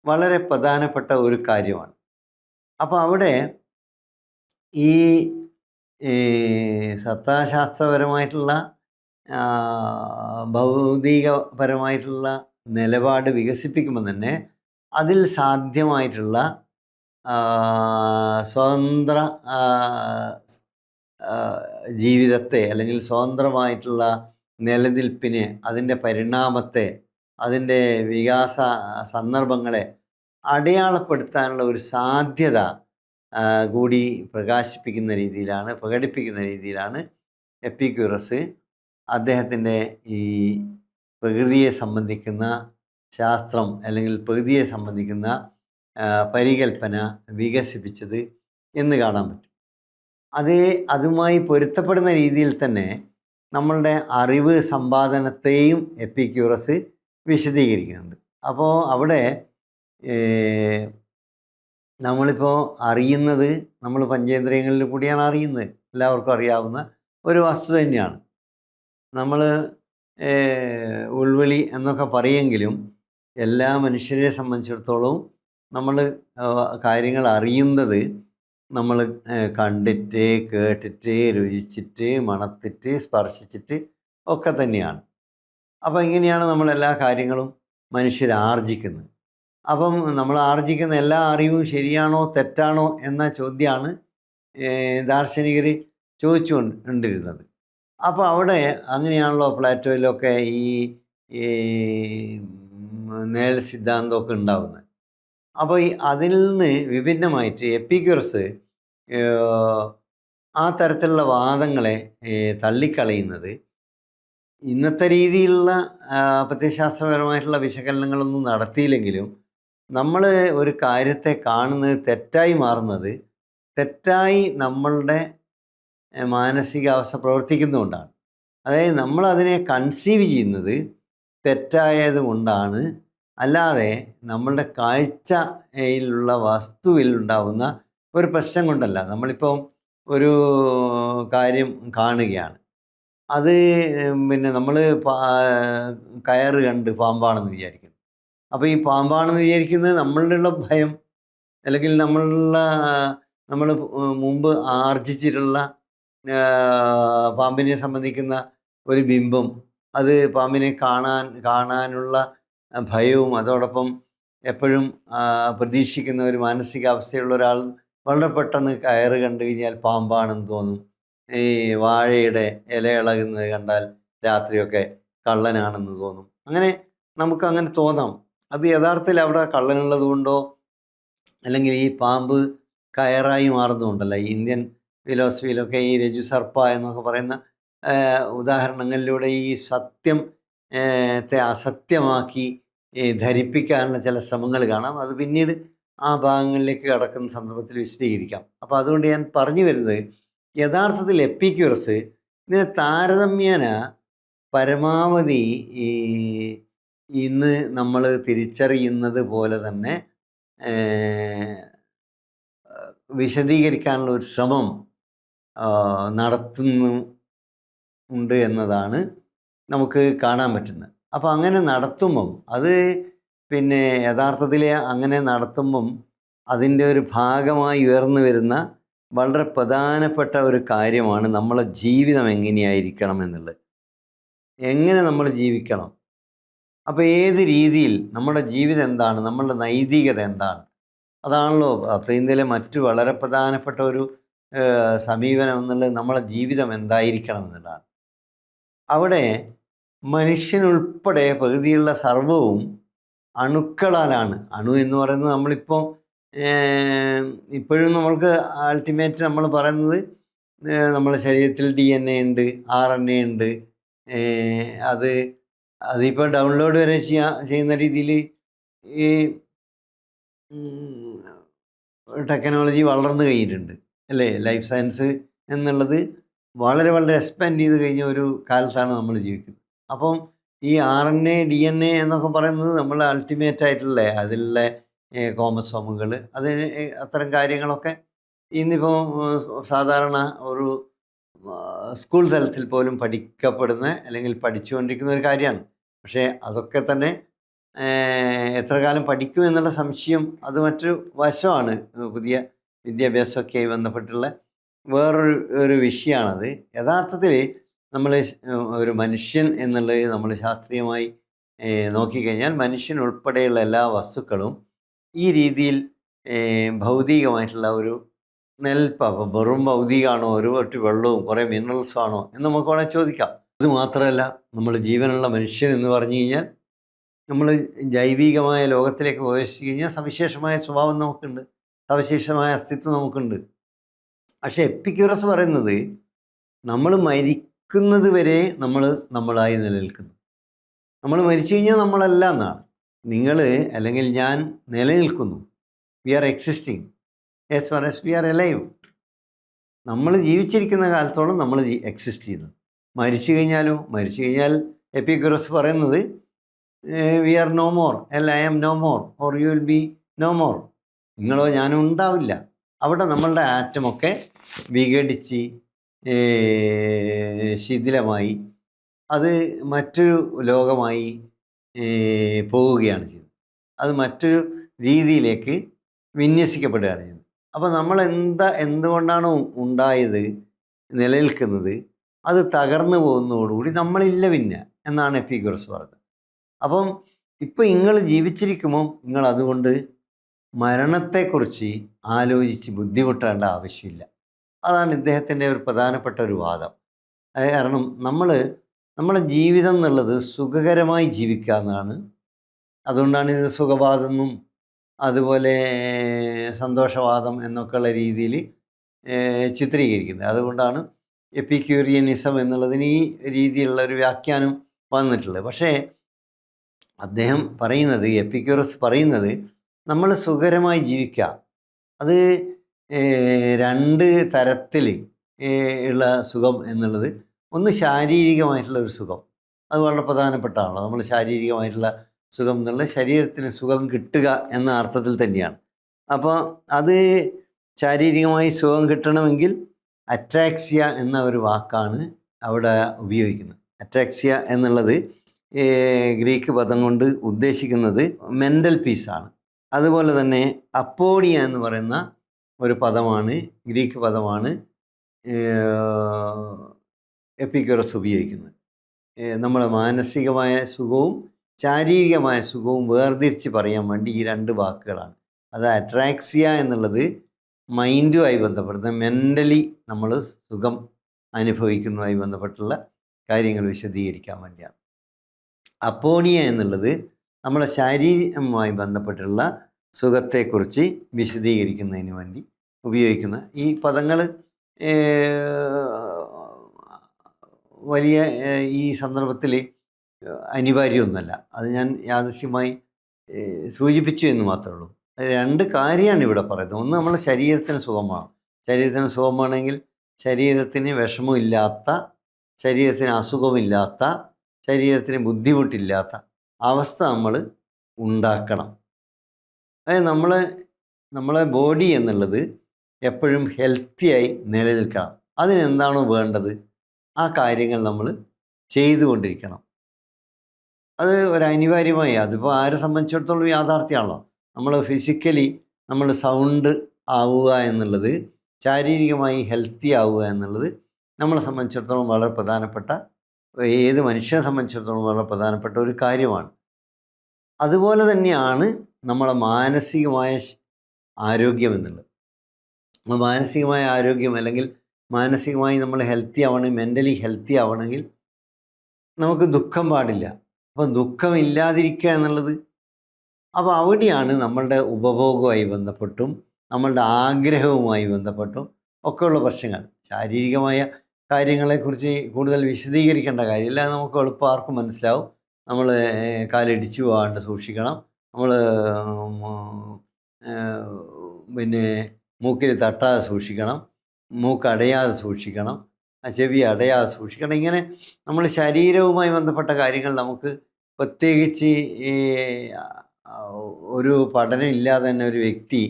വളരെ പ്രധാനപ്പെട്ട ഒരു കാര്യമാണ്. അപ്പോൾ അവിടെ ഈ സത്താശാസ്ത്രപരമായിട്ടുള്ള ഭൗതികപരമായിട്ടുള്ള നിലപാട് വികസിപ്പിക്കുമ്പോൾ തന്നെ അതിൽ സാധ്യമായിട്ടുള്ള സ്വതന്ത്ര ജീവിതത്തെ, അല്ലെങ്കിൽ സ്വതന്ത്രമായിട്ടുള്ള നിലനിൽപ്പിനെ, അതിൻ്റെ പരിണാമത്തെ, അതിൻ്റെ വികാസ സന്ദർഭങ്ങളെ അടയാളപ്പെടുത്താനുള്ള ഒരു സാധ്യത കൂടി പ്രകടിപ്പിക്കുന്ന രീതിയിലാണ് എപ്പിക്യൂറസ് അദ്ദേഹത്തിൻ്റെ ഈ പ്രകൃതിയെ സംബന്ധിക്കുന്ന ശാസ്ത്രം, അല്ലെങ്കിൽ പ്രകൃതിയെ സംബന്ധിക്കുന്ന പരികൽപ്പന വികസിപ്പിച്ചത് എന്ന് കാണാൻ പറ്റും. അതുമായി പൊരുത്തപ്പെടുന്ന രീതിയിൽ തന്നെ നമ്മളുടെ അറിവ് സമ്പാദനത്തെയും എപ്പിക്യൂറസ് വിശദീകരിക്കുന്നുണ്ട്. അപ്പോൾ അവിടെ നമ്മളിപ്പോൾ അറിയുന്നത് നമ്മൾ പഞ്ചേന്ദ്രിയങ്ങളിൽ കൂടിയാണ് അറിയുന്നത്, എല്ലാവർക്കും അറിയാവുന്ന ഒരു വസ്തു തന്നെയാണ്. നമ്മൾ ഉൾവിളി എന്നൊക്കെ പറയുമെങ്കിലും എല്ലാ മനുഷ്യരെ സംബന്ധിച്ചിടത്തോളം നമ്മൾ കാര്യങ്ങൾ അറിയുന്നത് നമ്മൾ കണ്ടിട്ട്, കേട്ടിട്ട്, രുചിച്ചിട്ട്, മണത്തിട്ട്, സ്പർശിച്ചിട്ട് ഒക്കെ തന്നെയാണ്. അപ്പോൾ ഇങ്ങനെയാണ് നമ്മളെല്ലാ കാര്യങ്ങളും മനുഷ്യർ ആർജിക്കുന്നത്. അപ്പം നമ്മൾ ആർജിക്കുന്ന എല്ലാ അറിവും ശരിയാണോ തെറ്റാണോ എന്ന ചോദ്യമാണ് ദാർശനികർ ചോദിച്ചുകൊണ്ടിരുന്നത്. അപ്പോൾ അവിടെ അങ്ങനെയാണല്ലോ പ്ലാറ്റോയിലൊക്കെ ഈ ഈ നേൾ സിദ്ധാന്തമൊക്കെ ഉണ്ടാവുന്നത്. അപ്പോൾ ഈ അതിൽ നിന്ന് വിഭിന്നമായിട്ട് എപ്പിക്യൂറസ് ആ തരത്തിലുള്ള വാദങ്ങളെ തള്ളിക്കളയുന്നത് ഇന്നത്തെ രീതിയിലുള്ള പ്രത്യയശാസ്ത്രപരമായിട്ടുള്ള വിശകലനങ്ങളൊന്നും നടത്തിയില്ലെങ്കിലും നമ്മൾ ഒരു കാര്യത്തെ കാണുന്നത് തെറ്റായി മാറുന്നത് തെറ്റായി നമ്മളുടെ മാനസികാവസ്ഥ പ്രവർത്തിക്കുന്നതുകൊണ്ടാണ്. അതായത് നമ്മളതിനെ കൺസീവ് ചെയ്യുന്നത് തെറ്റായത് കൊണ്ടാണ്, അല്ലാതെ നമ്മളുടെ കാഴ്ചയിലുള്ള വസ്തുവിൽ ഉണ്ടാവുന്ന ഒരു പ്രശ്നം കൊണ്ടല്ല. നമ്മളിപ്പം ഒരു കാര്യം കാണുകയാണ്, അത് പിന്നെ നമ്മൾ കയറ് കണ്ട് പാമ്പാണെന്ന് വിചാരിക്കുന്നു. അപ്പോൾ ഈ പാമ്പാണെന്ന് വിചാരിക്കുന്നത് നമ്മളിലുള്ള ഭയം, അല്ലെങ്കിൽ നമ്മൾ മുമ്പ് ആർജിച്ചിട്ടുള്ള പാമ്പിനെ സംബന്ധിക്കുന്ന ഒരു ബിംബം, അത് പാമ്പിനെ കാണാനുള്ള ഭയവും അതോടൊപ്പം എപ്പോഴും പ്രതീക്ഷിക്കുന്ന ഒരു മാനസികാവസ്ഥയുള്ള ഒരാൾ വളരെ പെട്ടെന്ന് കയറ് കണ്ടു കഴിഞ്ഞാൽ പാമ്പാണെന്ന് തോന്നും. ഈ വാഴയുടെ ഇല ഇളകുന്നത് കണ്ടാൽ രാത്രിയൊക്കെ കള്ളനാണെന്ന് തോന്നും. അങ്ങനെ നമുക്കങ്ങനെ തോന്നാം. അത് യഥാർത്ഥത്തിൽ അവിടെ കള്ളനുള്ളത് കൊണ്ടോ അല്ലെങ്കിൽ ഈ പാമ്പ് കയറായി മാറുന്നതുകൊണ്ടല്ല. ഈ ഇന്ത്യൻ ഫിലോസഫിയിലൊക്കെ ഈ രജുസർപ്പ എന്നൊക്കെ പറയുന്ന ഉദാഹരണങ്ങളിലൂടെ ഈ സത്യം ത്തെ അസത്യമാക്കി ധരിപ്പിക്കാനുള്ള ചില ശ്രമങ്ങൾ കാണാം. അത് പിന്നീട് ആ ഭാഗങ്ങളിലേക്ക് കടക്കുന്ന സന്ദർഭത്തിൽ വിശദീകരിക്കാം. അപ്പോൾ അതുകൊണ്ട് ഞാൻ പറഞ്ഞു വരുന്നത്, യഥാർത്ഥത്തിൽ എപ്പിക്യൂറസ് ഇതിനെ താരതമ്യേന പരമാവധി ഈ ഇന്ന് നമ്മൾ തിരിച്ചറിയുന്നത് പോലെ തന്നെ വിശദീകരിക്കാനുള്ള ഒരു ശ്രമം നടത്തുന്നുണ്ട് എന്നതാണ് നമുക്ക് കാണാൻ പറ്റുന്നത്. അപ്പോൾ അങ്ങനെ നടത്തുമ്പം അത് പിന്നെ യഥാർത്ഥത്തിൽ അങ്ങനെ നടത്തുമ്പം അതിൻ്റെ ഒരു ഭാഗമായി ഉയർന്നു വരുന്ന വളരെ പ്രധാനപ്പെട്ട ഒരു കാര്യമാണ് നമ്മളെ ജീവിതം എങ്ങനെയായിരിക്കണം എന്നുള്ളത്. എങ്ങനെ നമ്മൾ ജീവിക്കണം, അപ്പോൾ ഏത് രീതിയിൽ നമ്മുടെ ജീവിതം എന്താണ്, നമ്മളുടെ നൈതികത എന്താണ്, അതാണല്ലോ ഇന്ത്യയിലെ മറ്റു വളരെ പ്രധാനപ്പെട്ട ഒരു സമീപനം എന്നുള്ളത്. നമ്മളെ ജീവിതം എന്തായിരിക്കണം എന്നുള്ളതാണ്. അവിടെ മനുഷ്യനുൾപ്പെടെ പ്രകൃതിയിലുള്ള സർവവും അണുക്കളാലാണ്. അണു എന്ന് പറയുന്നത് നമ്മളിപ്പോൾ ഇപ്പോഴും നമ്മൾക്ക് അൾട്ടിമേറ്റ് നമ്മൾ പറയുന്നത് നമ്മുടെ ശരീരത്തിൽ DNA ഉണ്ട്, RNA ഉണ്ട്. അതിപ്പോൾ ഡൗൺലോഡ് വരെ ചെയ്യുന്ന രീതിയിൽ ഈ ടെക്നോളജി വളർന്നു കഴിഞ്ഞിട്ടുണ്ട് അല്ലേ. ലൈഫ് സയൻസ് എന്നുള്ളത് വളരെ വളരെ എക്സ്പാൻഡ് ചെയ്ത് കഴിഞ്ഞ ഒരു കാലത്താണ് നമ്മൾ ജീവിക്കുന്നത്. അപ്പം ഈ RNA DNA എന്നൊക്കെ പറയുന്നത് നമ്മൾ അൾട്ടിമേറ്റ് ആയിട്ടുള്ള അതിലുള്ള ക്രോമസോമുകൾ, അതിന് അത്തരം കാര്യങ്ങളൊക്കെ ഇന്നിപ്പോൾ സാധാരണ ഒരു സ്കൂൾ തലത്തിൽ പോലും പഠിക്കപ്പെടുന്ന അല്ലെങ്കിൽ പഠിച്ചുകൊണ്ടിരിക്കുന്ന ഒരു കാര്യമാണ്. പക്ഷേ അതൊക്കെ തന്നെ എത്ര കാലം പഠിക്കും എന്നുള്ള സംശയം, അത് മറ്റൊരു വശമാണ്. പുതിയ വിദ്യാഭ്യാസമൊക്കെയായി ബന്ധപ്പെട്ടുള്ള വേറൊരു വിഷയമാണത്. യഥാർത്ഥത്തിൽ നമ്മൾ ഒരു മനുഷ്യൻ എന്നുള്ളത് നമ്മൾ ശാസ്ത്രീയമായി നോക്കിക്കഴിഞ്ഞാൽ മനുഷ്യൻ ഉൾപ്പെടെയുള്ള എല്ലാ വസ്തുക്കളും ഈ രീതിയിൽ ഭൗതികമായിട്ടുള്ള ഒരു അപ്പോൾ വെറും ഭൗതികമാണോ, ഒരു ഒറ്റ വെള്ളവും കുറേ മിനറൽസും ആണോ എന്ന് നമുക്ക് വേണമെങ്കിൽ ചോദിക്കാം. അത് മാത്രമല്ല, നമ്മൾ ജീവനുള്ള മനുഷ്യൻ എന്ന് പറഞ്ഞു കഴിഞ്ഞാൽ നമ്മൾ ജൈവികമായ ലോകത്തിലേക്ക് പ്രവേശിച്ചു കഴിഞ്ഞാൽ സവിശേഷമായ സ്വഭാവം നമുക്കുണ്ട്, സവിശേഷമായ അസ്തിത്വം നമുക്കുണ്ട്. പക്ഷെ എപ്പിക്യൂറസ് പറയുന്നത് നമ്മൾ മരിക്കുന്നത് വരെ നമ്മളായി നിലനിൽക്കുന്നു. നമ്മൾ മരിച്ചു കഴിഞ്ഞാൽ നമ്മളല്ല എന്നാണ്. നിങ്ങൾ അല്ലെങ്കിൽ ഞാൻ നിലനിൽക്കുന്നു. We are existing as far as we are alive. നമ്മൾ ജീവിച്ചിരിക്കുന്ന കാലത്തോളം നമ്മൾ എക്സിസ്റ്റ് ചെയ്യുന്നു. മരിച്ചു കഴിഞ്ഞാൽ എപ്പിക്യൂറസ് പറയുന്നത് we are no more, I am no more, or you will be no more. നിങ്ങളോ ഞാനോ ഉണ്ടാവില്ല. അവിടെ നമ്മളുടെ ആറ്റമൊക്കെ വിഘടിച്ച് ശിഥിലമായി അത് മറ്റൊരു ലോകമായി പോവുകയാണ് ചെയ്യുന്നത്. അത് മറ്റൊരു രീതിയിലേക്ക് വിന്യസിക്കപ്പെടുകയാണ് ചെയ്യുന്നത്. അപ്പോൾ നമ്മൾ എന്തുകൊണ്ടാണോ ഉണ്ടായത്, നിലനിൽക്കുന്നത്, അത് തകർന്നു പോകുന്നതോടുകൂടി നമ്മളില്ല പിന്നെ എന്നാണ് എപ്പിക്യൂറസ് പറഞ്ഞത്. അപ്പം ഇപ്പം നിങ്ങൾ ജീവിച്ചിരിക്കുമ്പോൾ നിങ്ങൾ അതുകൊണ്ട് മരണത്തെക്കുറിച്ച് ആലോചിച്ച് ബുദ്ധിമുട്ടേണ്ട ആവശ്യമില്ല. അതാണ് ഇദ്ദേഹത്തിൻ്റെ ഒരു പ്രധാനപ്പെട്ട ഒരു വാദം. അത് കാരണം നമ്മളെ ജീവിതം എന്നുള്ളത് സുഖകരമായി ജീവിക്കുക എന്നാണ്. അതുകൊണ്ടാണ് ഇത് സുഖവാദമെന്നും അതുപോലെ സന്തോഷവാദം എന്നൊക്കെയുള്ള രീതിയിൽ ചിത്രീകരിക്കുന്നത്. അതുകൊണ്ടാണ് എപ്പിക്യൂറിയനിസം എന്നുള്ളതിന് ഈ രീതിയിലുള്ള ഒരു വ്യാഖ്യാനം വന്നിട്ടുള്ളത്. പക്ഷേ അദ്ദേഹം പറയുന്നത്, എപ്പിക്യൂറസ് പറയുന്നത്, നമ്മൾ സുഖകരമായി ജീവിക്കുക, അത് രണ്ട് തരത്തിൽ ഉള്ള സുഖം എന്നുള്ളത്, ഒന്ന് ശാരീരികമായിട്ടുള്ള ഒരു സുഖം, അത് വളരെ പ്രധാനപ്പെട്ടാണല്ലോ. നമ്മൾ ശാരീരികമായിട്ടുള്ള സുഖം എന്നുള്ളത് ശരീരത്തിന് സുഖം കിട്ടുക എന്ന അർത്ഥത്തിൽ തന്നെയാണ്. അപ്പോൾ അത് ശാരീരികമായി സുഖം കിട്ടണമെങ്കിൽ അട്രാക്സിയ എന്ന ഒരു വാക്കാണ് അവിടെ ഉപയോഗിക്കുന്നത്. അട്രാക്സിയ എന്നുള്ളത് ഗ്രീക്ക് പദം കൊണ്ട് ഉദ്ദേശിക്കുന്നത് മെൻ്റൽ പീസാണ്. അതുപോലെ തന്നെ അപ്പോഡിയ എന്ന് പറയുന്ന ഒരു പദമാണ്, ഗ്രീക്ക് പദമാണ് എപ്പിക്യൂറസ് ഉപയോഗിക്കുന്നത്. നമ്മളെ മാനസികമായ സുഖവും ശാരീരികമായ സുഖവും വേർതിരിച്ച് പറയാൻ വേണ്ടി ഈ രണ്ട് വാക്കുകളാണ്. അത് അട്രാക്സിയ എന്നുള്ളത് മൈൻഡുമായി ബന്ധപ്പെടുന്ന, മെൻ്റലി നമ്മൾ സുഖം അനുഭവിക്കുന്നതുമായി ബന്ധപ്പെട്ടുള്ള കാര്യങ്ങൾ വിശദീകരിക്കാൻ വേണ്ടിയാണ്. അപ്പോണിയ എന്നുള്ളത് നമ്മളെ ശാരീരികമായി ബന്ധപ്പെട്ടുള്ള സുഖത്തെക്കുറിച്ച് വിശദീകരിക്കുന്നതിന് വേണ്ടി ഉപയോഗിക്കുന്ന ഈ പദങ്ങൾ വലിയ ഈ സന്ദർഭത്തിൽ അനിവാര്യമൊന്നുമല്ല. അത് ഞാൻ യാദൃശ്യമായി സൂചിപ്പിച്ചു എന്ന് മാത്രമേ ഉള്ളൂ. രണ്ട് കാര്യമാണ് ഇവിടെ പറയുന്നത്. ഒന്ന്, നമ്മൾ ശരീരത്തിന് സുഖമാണ്. ശരീരത്തിന് സുഖമാണെങ്കിൽ ശരീരത്തിന് വിഷമമില്ലാത്ത, ശരീരത്തിന് അസുഖമില്ലാത്ത, ശരീരത്തിന് ബുദ്ധിമുട്ടില്ലാത്ത അവസ്ഥ നമ്മൾ ഉണ്ടാക്കണം. അതായത് നമ്മളെ ബോഡി എന്നുള്ളത് എപ്പോഴും ഹെൽത്തിയായി നിലനിൽക്കണം. അതിനെന്താണോ വേണ്ടത് ആ കാര്യങ്ങൾ നമ്മൾ ചെയ്തുകൊണ്ടിരിക്കണം. അത് ഒരു അനിവാര്യമായി, അതിപ്പോൾ ആരെ സംബന്ധിച്ചിടത്തോളം യാഥാർത്ഥ്യമാണല്ലോ. നമ്മൾ ഫിസിക്കലി നമ്മൾ സൗണ്ട് ആവുക എന്നുള്ളത്, ശാരീരികമായി ഹെൽത്തി ആവുക എന്നുള്ളത് നമ്മളെ സംബന്ധിച്ചിടത്തോളം വളരെ പ്രധാനപ്പെട്ട, ഏത് മനുഷ്യനെ സംബന്ധിച്ചിടത്തോളം വളരെ പ്രധാനപ്പെട്ട ഒരു കാര്യമാണ്. അതുപോലെ തന്നെയാണ് നമ്മളെ മാനസികമായ ആരോഗ്യം എന്നുള്ളത്. മാനസികമായ ആരോഗ്യം, അല്ലെങ്കിൽ മാനസികമായി നമ്മൾ ഹെൽത്തി ആവണമെങ്കിൽ, മെൻ്റലി ഹെൽത്തി ആവണമെങ്കിൽ നമുക്ക് ദുഃഖം പാടില്ല. അപ്പം ദുഃഖമില്ലാതിരിക്കുക എന്നുള്ളത്, അപ്പോൾ അവിടെയാണ് നമ്മളുടെ ഉപഭോഗവുമായി ബന്ധപ്പെട്ടും നമ്മളുടെ ആഗ്രഹവുമായി ബന്ധപ്പെട്ടും ഒക്കെയുള്ള പ്രശ്നങ്ങൾ. ശാരീരികമായ കാര്യങ്ങളെക്കുറിച്ച് കൂടുതൽ വിശദീകരിക്കേണ്ട കാര്യമില്ല, നമുക്ക് എളുപ്പം ആർക്കും മനസ്സിലാവും. നമ്മൾ കാലിടിച്ചു പോകാണ്ട് സൂക്ഷിക്കണം, നമ്മൾ പിന്നെ മൂക്കിൽ തട്ടാതെ സൂക്ഷിക്കണം, മൂക്ക് അടയാതെ സൂക്ഷിക്കണം, ചെവി അടയാതെ സൂക്ഷിക്കണം. ഇങ്ങനെ നമ്മൾ ശരീരവുമായി ബന്ധപ്പെട്ട കാര്യങ്ങൾ നമുക്ക് പ്രത്യേകിച്ച് ഒരു പഠനം ഇല്ലാതെ തന്നെ ഒരു വ്യക്തി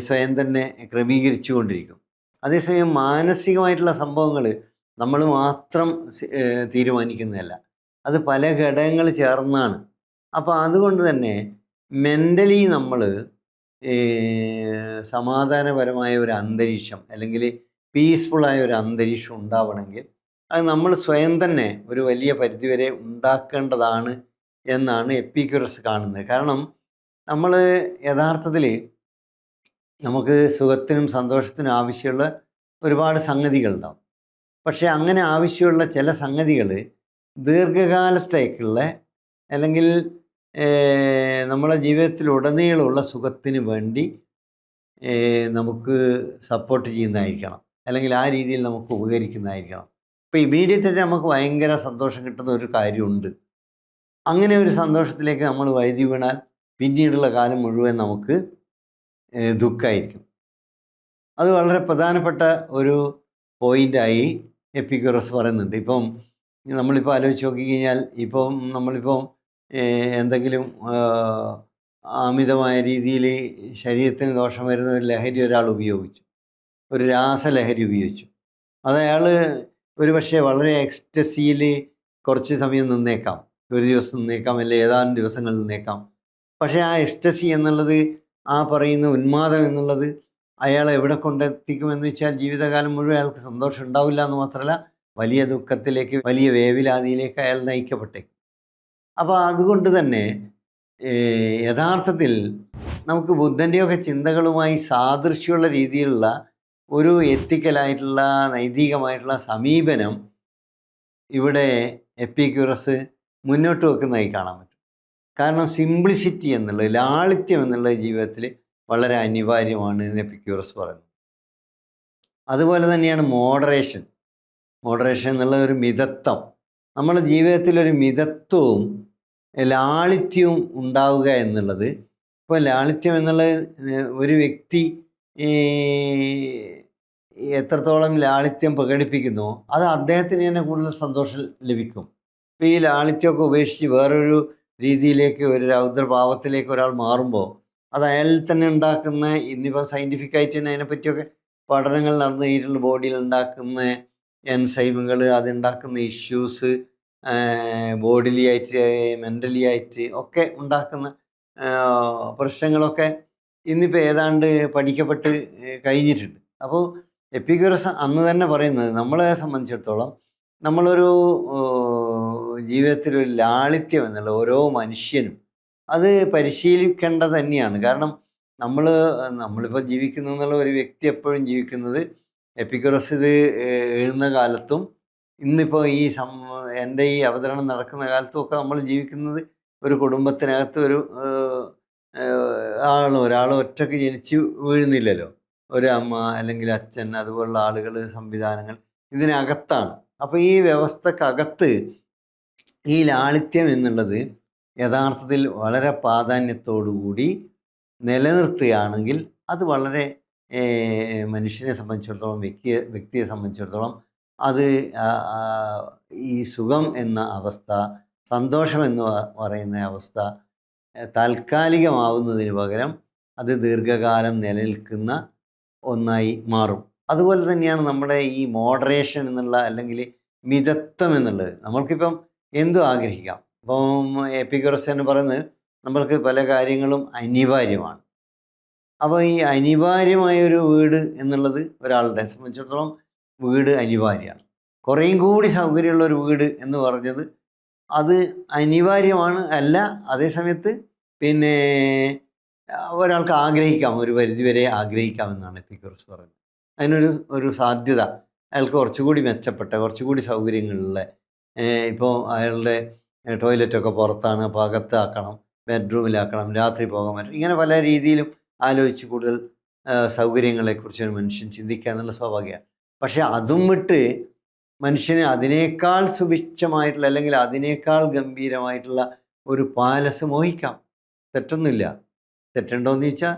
സ്വയം തന്നെ ക്രമീകരിച്ചു കൊണ്ടിരിക്കും. അതേസമയം മാനസികമായിട്ടുള്ള സംഭവങ്ങൾ നമ്മൾ മാത്രം തീരുമാനിക്കുന്നതല്ല, അത് പല ഘടകങ്ങൾ ചേർന്നാണ്. അപ്പോൾ അതുകൊണ്ട് തന്നെ മെൻ്റലി നമ്മൾ സമാധാനപരമായ ഒരു അന്തരീക്ഷം, അല്ലെങ്കിൽ പീസ്ഫുള്ളായ ഒരു അന്തരീക്ഷം ഉണ്ടാവണമെങ്കിൽ അത് നമ്മൾ സ്വയം തന്നെ ഒരു വലിയ പരിധിവരെ ഉണ്ടാക്കേണ്ടതാണ് എന്നാണ് എപ്പിക്യൂറസ് കാണുന്നത്. കാരണം നമ്മൾ യഥാർത്ഥത്തിൽ നമുക്ക് സുഖത്തിനും സന്തോഷത്തിനും ആവശ്യമുള്ള ഒരുപാട് സംഗതികളുണ്ടാവും. പക്ഷേ അങ്ങനെ ആവശ്യമുള്ള ചില സംഗതികൾ ദീർഘകാലത്തേക്കുള്ള, അല്ലെങ്കിൽ നമ്മളെ ജീവിതത്തിലുടനീളമുള്ള സുഖത്തിന് വേണ്ടി നമുക്ക് സപ്പോർട്ട് ചെയ്യുന്നതായിരിക്കണം, അല്ലെങ്കിൽ ആ രീതിയിൽ നമുക്ക് ഉപകരിക്കുന്നതായിരിക്കണം. ഇപ്പോൾ ഇമീഡിയറ്റായിട്ട് നമുക്ക് ഭയങ്കര സന്തോഷം കിട്ടുന്ന ഒരു കാര്യമുണ്ട്. അങ്ങനെ ഒരു സന്തോഷത്തിലേക്ക് നമ്മൾ വഴുതി വീണാൽ പിന്നീടുള്ള കാലം മുഴുവൻ നമുക്ക് ദുഃഖമായിരിക്കും. അത് വളരെ പ്രധാനപ്പെട്ട ഒരു പോയിൻ്റായി എപ്പിക്യൂറസ് പറയുന്നുണ്ട്. ഇപ്പം നമ്മളിപ്പോൾ ആലോചിച്ച് നോക്കിക്കഴിഞ്ഞാൽ, നമ്മളിപ്പം എന്തെങ്കിലും അമിതമായ രീതിയിൽ ശരീരത്തിന് ദോഷം വരുന്ന ഒരു ലഹരി ഒരാൾ ഉപയോഗിച്ചു, ഒരു രാസലഹരി ഉപയോഗിച്ചു. അത് അയാൾ ഒരു പക്ഷേ വളരെ എക്സ്റ്റസിയിൽ കുറച്ച് സമയം നിന്നേക്കാം, ഒരു ദിവസം നിന്നേക്കാം, അല്ലെങ്കിൽ ഏതാനും ദിവസങ്ങൾ നിന്നേക്കാം. പക്ഷേ ആ എക്സ്റ്റസി എന്നുള്ളത്, ആ പറയുന്ന ഉന്മാദം എന്നുള്ളത് അയാളെ എവിടെ കൊണ്ടെത്തിക്കുമെന്ന് വെച്ചാൽ ജീവിതകാലം മുഴുവൻ അയാൾക്ക് സന്തോഷം ഉണ്ടാവില്ല എന്ന് മാത്രമല്ല, വലിയ ദുഃഖത്തിലേക്ക്, വലിയ വേവലാതിയിലേക്ക് അയാൾ നയിക്കപ്പെട്ടേക്കും. അപ്പോൾ അതുകൊണ്ട് തന്നെ യഥാർത്ഥത്തിൽ നമുക്ക് ബുദ്ധൻ്റെയൊക്കെ ചിന്തകളുമായി സാദൃശ്യമുള്ള രീതിയിലുള്ള ഒരു എത്തിക്കലായിട്ടുള്ള നൈതികമായിട്ടുള്ള സമീപനം ഇവിടെ എപ്പിക്യൂറസ് മുന്നോട്ട് വെക്കുന്നതായി കാണാൻ പറ്റും. കാരണം സിംപ്ലിസിറ്റി എന്നുള്ളത്, ലാളിത്യം എന്നുള്ളത് ജീവിതത്തിൽ വളരെ അനിവാര്യമാണ് എന്ന് എപ്പിക്യൂറസ് പറയുന്നു. അതുപോലെ തന്നെയാണ് മോഡറേഷൻ. മോഡറേഷൻ എന്നുള്ള ഒരു മിതത്വം, നമ്മുടെ ജീവിതത്തിലൊരു മിതത്വവും ലാളിത്യവും ഉണ്ടാവുക എന്നുള്ളത്. ഇപ്പോൾ ലാളിത്യം എന്നുള്ളത് ഒരു വ്യക്തി എത്രത്തോളം ലാളിത്യം പ്രകടിപ്പിക്കുന്നോ അത് അദ്ദേഹത്തിന് തന്നെ കൂടുതൽ സന്തോഷം ലഭിക്കും. ഇപ്പോൾ ഈ ലാളിത്യമൊക്കെ ഉപേക്ഷിച്ച് വേറൊരു രീതിയിലേക്ക്, ഒരു രൗദ്രഭാവത്തിലേക്ക് ഒരാൾ മാറുമ്പോൾ അത് അയാളിൽ തന്നെ ഉണ്ടാക്കുന്ന, ഇന്നിപ്പോൾ സയൻറ്റിഫിക്കായിട്ട് തന്നെ അതിനെപ്പറ്റിയൊക്കെ പഠനങ്ങൾ നടന്നു കഴിഞ്ഞിട്ടുള്ള, ബോഡിയിൽ ഉണ്ടാക്കുന്ന എൻസൈമുകൾ, അതുണ്ടാക്കുന്ന ഇഷ്യൂസ്, ബോഡിലി ആയിട്ട് മെൻ്റലി ആയിട്ട് ഒക്കെ ഉണ്ടാക്കുന്ന പ്രശ്നങ്ങളൊക്കെ ഇന്നിപ്പോൾ ഏതാണ്ട് പഠിക്കപ്പെട്ട് കഴിഞ്ഞിട്ടുണ്ട്. അപ്പോൾ എപ്പിക്യൂറസ് അന്ന് തന്നെ പറയുന്നത്, നമ്മളെ സംബന്ധിച്ചിടത്തോളം നമ്മളൊരു ജീവിതത്തിലൊരു ലാളിത്യം എന്നുള്ള ഓരോ മനുഷ്യനും അത് പരിശീലിക്കേണ്ടത് തന്നെയാണ്. കാരണം നമ്മളിപ്പോൾ ജീവിക്കുന്നു എന്നുള്ള ഒരു വ്യക്തി എപ്പോഴും ജീവിക്കുന്നത്, എപ്പിക്യൂറസ് ഇത് എഴുതുന്ന കാലത്തും ഇന്നിപ്പോൾ എൻ്റെ ഈ അവതരണം നടക്കുന്ന കാലത്തും ഒക്കെ നമ്മൾ ജീവിക്കുന്നത് ഒരു കുടുംബത്തിനകത്ത് ഒരാൾ ഒറ്റയ്ക്ക് ജനിച്ച് വീഴുന്നില്ലല്ലോ. ഒരു അമ്മ അല്ലെങ്കിൽ അച്ഛൻ, അതുപോലുള്ള ആളുകൾ, സംവിധാനങ്ങൾ ഇതിനകത്താണ്. അപ്പോൾ ഈ വ്യവസ്ഥക്കകത്ത് ഈ ലാളിത്യം എന്നുള്ളത് യഥാർത്ഥത്തിൽ വളരെ പ്രാധാന്യത്തോടുകൂടി നിലനിർത്തുകയാണെങ്കിൽ അത് വളരെ മനുഷ്യനെ സംബന്ധിച്ചിടത്തോളം, വ്യക്തിയെ സംബന്ധിച്ചിടത്തോളം അത് ഈ സുഖം എന്ന അവസ്ഥ, സന്തോഷം എന്ന് പറയുന്ന അവസ്ഥ താൽക്കാലികമാവുന്നതിന് പകരം അത് ദീർഘകാലം നിലനിൽക്കുന്ന ഒന്നായി മാറും. അതുപോലെ തന്നെയാണ് നമ്മുടെ ഈ മോഡറേഷൻ എന്നുള്ള, അല്ലെങ്കിൽ മിതത്വം എന്നുള്ളത്. നമ്മൾക്കിപ്പം എന്തും ആഗ്രഹിക്കാം. ഇപ്പം എപ്പിക്യൂറസ് എന്ന് പറയുന്നത് നമ്മൾക്ക് പല കാര്യങ്ങളും അനിവാര്യമാണ്. അപ്പോൾ ഈ അനിവാര്യമായൊരു വീട് എന്നുള്ളത് ഒരാളുടെ സംബന്ധിച്ചിടത്തോളം വീട് അനിവാര്യമാണ്. കുറേയും കൂടി സൗകര്യമുള്ള ഒരു വീട് എന്ന് പറഞ്ഞത് അത് അനിവാര്യമാണ് അല്ല. അതേസമയത്ത് പിന്നെ ഒരാൾക്ക് ആഗ്രഹിക്കാം, ഒരു പരിധിവരെ ആഗ്രഹിക്കാമെന്നാണ് എപ്പിക്യൂറസ് പറയുന്നത്. അതിനൊരു സാധ്യത, അയാൾക്ക് കുറച്ചുകൂടി മെച്ചപ്പെട്ട, കുറച്ചുകൂടി സൗകര്യങ്ങളുള്ള, ഇപ്പോൾ അയാളുടെ ടോയ്ലറ്റൊക്കെ പുറത്താണ്, അപ്പോൾ അകത്താക്കണം, ബെഡ്റൂമിലാക്കണം, രാത്രി പോകാൻ പറ്റും, ഇങ്ങനെ പല രീതിയിലും ആലോചിച്ച് കൂടുതൽ സൗകര്യങ്ങളെക്കുറിച്ച് ഒരു മനുഷ്യൻ ചിന്തിക്കുക എന്നുള്ള സ്വാഭാവികമാണ്. പക്ഷെ അതും വിട്ട് മനുഷ്യന് അതിനേക്കാൾ സുഭിക്ഷമായിട്ടുള്ള, അല്ലെങ്കിൽ അതിനേക്കാൾ ഗംഭീരമായിട്ടുള്ള ഒരു പാലസ് മോഹിക്കാം. തെറ്റൊന്നുമില്ല. തെറ്റുണ്ടോയെന്ന് ചോദിച്ചാൽ,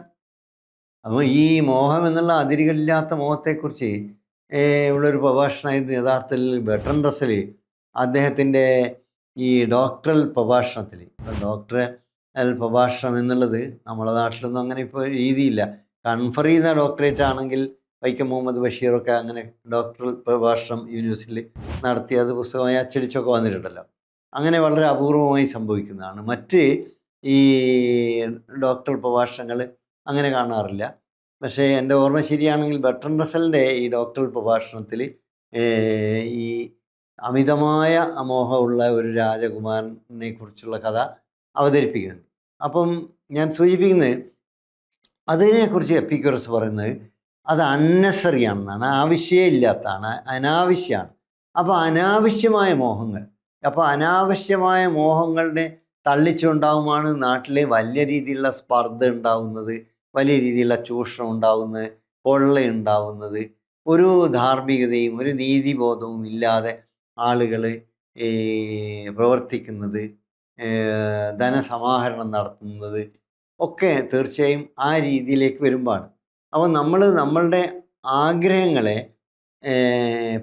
അപ്പോൾ ഈ മോഹം എന്നുള്ള അതിരുകളില്ലാത്ത മോഹത്തെക്കുറിച്ച് ഉള്ളൊരു പ്രഭാഷണമായിരുന്നു യഥാർത്ഥത്തിൽ ബെർട്രൻഡ് റസ്സൽ അദ്ദേഹത്തിൻ്റെ ഈ ഡോക്ടറൽ പ്രഭാഷണത്തിൽ. ഡോക്ടറൽ പ്രഭാഷണം എന്നുള്ളത് നമ്മുടെ നാട്ടിലൊന്നും അങ്ങനെ ഇപ്പോൾ രീതിയില്ല. കൺഫർ ചെയ്യുന്ന ഡോക്ടറേറ്റ് ആണെങ്കിൽ വൈക്കം മുഹമ്മദ് ബഷീറൊക്കെ അങ്ങനെ ഡോക്ടറൽ പ്രഭാഷണം യൂണിവേഴ്സിറ്റിയിൽ നടത്തി അത് പുസ്തകമായി അച്ചടിച്ചൊക്കെ വന്നിട്ടുണ്ടല്ലോ. അങ്ങനെ വളരെ അപൂർവമായി സംഭവിക്കുന്നതാണ്. മറ്റ് ഈ ഡോക്ടറൽ പ്രഭാഷണങ്ങൾ അങ്ങനെ കാണാറില്ല. പക്ഷേ എൻ്റെ ഓർമ്മ ശരിയാണെങ്കിൽ ബെർട്രൻഡ് റസ്സലിൻ്റെ ഈ ഡോക്ടറൽ പ്രഭാഷണത്തിൽ ഈ അമിതമായ മോഹമുള്ള ഒരു രാജകുമാരനെ കുറിച്ചുള്ള കഥ അവതരിപ്പിക്കുന്നുണ്ട്. അപ്പം ഞാൻ സൂചിപ്പിക്കുന്നത്, അതിനെക്കുറിച്ച് എപ്പിക്യൂറസ് പറയുന്നത് അത് അൺനെസറി ആണെന്നാണ്, ആവശ്യമില്ലാത്തതാണ്, അനാവശ്യമാണ്. അപ്പോൾ അനാവശ്യമായ മോഹങ്ങളുടെ തള്ളിച്ചുണ്ടാവുമാണ് നാട്ടിലെ വലിയ രീതിയിലുള്ള സ്പർദ്ധ ഉണ്ടാവുന്നത്, വലിയ രീതിയിലുള്ള ചൂഷണം ഉണ്ടാവുന്നത്, കൊള്ളയുണ്ടാവുന്നത്, ഒരു ധാർമ്മികതയും ഒരു നീതിബോധവും ഇല്ലാതെ ആളുകൾ പ്രവർത്തിക്കുന്നത്, ധനസമാഹരണം നടത്തുന്നത് ഒക്കെ തീർച്ചയായും ആ രീതിയിലേക്ക് വരുമ്പോഴാണ്. അപ്പോൾ നമ്മളുടെ ആഗ്രഹങ്ങളെ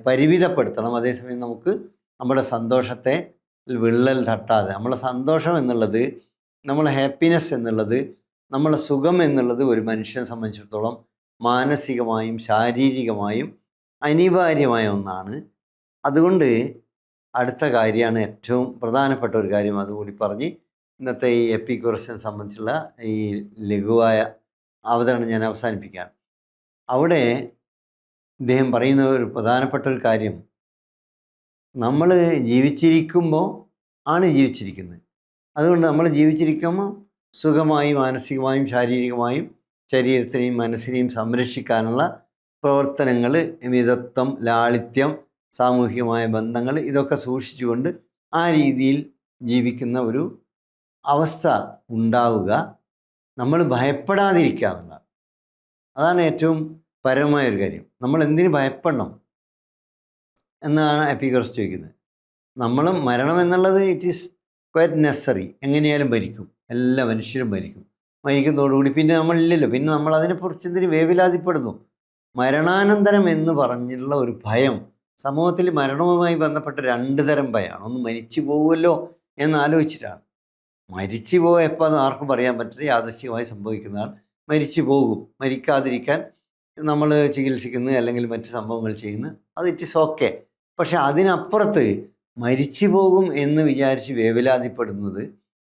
പരിമിതപ്പെടുത്തണം. അതേസമയം നമുക്ക് നമ്മുടെ സന്തോഷത്തെ വിള്ളൽ തട്ടാതെ, നമ്മളെ സന്തോഷം എന്നുള്ളത്, നമ്മളെ ഹാപ്പിനെസ് എന്നുള്ളത്, നമ്മളെ സുഖം എന്നുള്ളത് ഒരു മനുഷ്യനെ സംബന്ധിച്ചിടത്തോളം മാനസികമായും ശാരീരികമായും അനിവാര്യമായ ഒന്നാണ്. അതുകൊണ്ട് അടുത്ത കാര്യമാണ് ഏറ്റവും പ്രധാനപ്പെട്ട ഒരു കാര്യം, അതുകൂടി പറഞ്ഞ് ഇന്നത്തെ ഈ എപ്പിക്യൂറസിനെ സംബന്ധിച്ചുള്ള ഈ ലഘുവായ അവതരണം ഞാൻ അവസാനിപ്പിക്കുകയാണ്. അവിടെ ഇദ്ദേഹം പറയുന്ന ഒരു പ്രധാനപ്പെട്ട ഒരു കാര്യം, നമ്മൾ ജീവിച്ചിരിക്കുമ്പോൾ ആണ് ജീവിച്ചിരിക്കുന്നത്. അതുകൊണ്ട് നമ്മൾ ജീവിച്ചിരിക്കുമ്പോൾ സുഖമായി മാനസികമായും ശാരീരികമായും ശരീരത്തിനെയും മനസ്സിനെയും സംരക്ഷിക്കാനുള്ള പ്രവർത്തനങ്ങൾ, മിതത്വം, ലാളിത്യം, സാമൂഹികമായ ബന്ധങ്ങൾ, ഇതൊക്കെ സൂക്ഷിച്ചുകൊണ്ട് ആ രീതിയിൽ ജീവിക്കുന്ന ഒരു അവസ്ഥ ഉണ്ടാവുക. നമ്മൾ ഭയപ്പെടാതിരിക്കുക എന്നുള്ളതാണ്. അതാണ് ഏറ്റവും പരമമായ ഒരു കാര്യം. നമ്മൾ എന്തിനു ഭയപ്പെടണം എന്നാണ് എപ്പിക്യൂറസ് ചോദിക്കുന്നത്. നമ്മളും മരണം എന്നുള്ളത് ഇറ്റ് ഈസ് ക്വയറ്റ് നെസറി. എങ്ങനെയാലും മരിക്കും, എല്ലാ മനുഷ്യരും മരിക്കും. മരിക്കുന്നതോടുകൂടി പിന്നെ നമ്മളില്ലല്ലോ, പിന്നെ നമ്മൾ അതിനെക്കുറിച്ച് എന്തിന് വേവലാതിപ്പെടുന്നു? മരണാനന്തരം എന്ന് പറഞ്ഞുള്ള ഒരു ഭയം സമൂഹത്തിൽ മരണവുമായി ബന്ധപ്പെട്ട 2 തരം ഭയമാണ്. ഒന്ന് മരിച്ചു പോകുമല്ലോ എന്നാലോചിച്ചിട്ടാണ്. മരിച്ചു പോയപ്പോൾ അത് ആർക്കും പറയാൻ പറ്റില്ല, യാദൃശ്ചികമായി സംഭവിക്കുന്നതാണ്. മരിച്ചു പോകും, മരിക്കാതിരിക്കാൻ നമ്മൾ ചികിത്സിക്കുന്നു അല്ലെങ്കിൽ മറ്റ് സംഭവങ്ങൾ ചെയ്യുന്നു, അത് ഇറ്റ് ഈസ് ഓക്കെ. പക്ഷെ അതിനപ്പുറത്ത് മരിച്ചു പോകും എന്ന് വിചാരിച്ച് വേവലാതിപ്പെടുന്നത്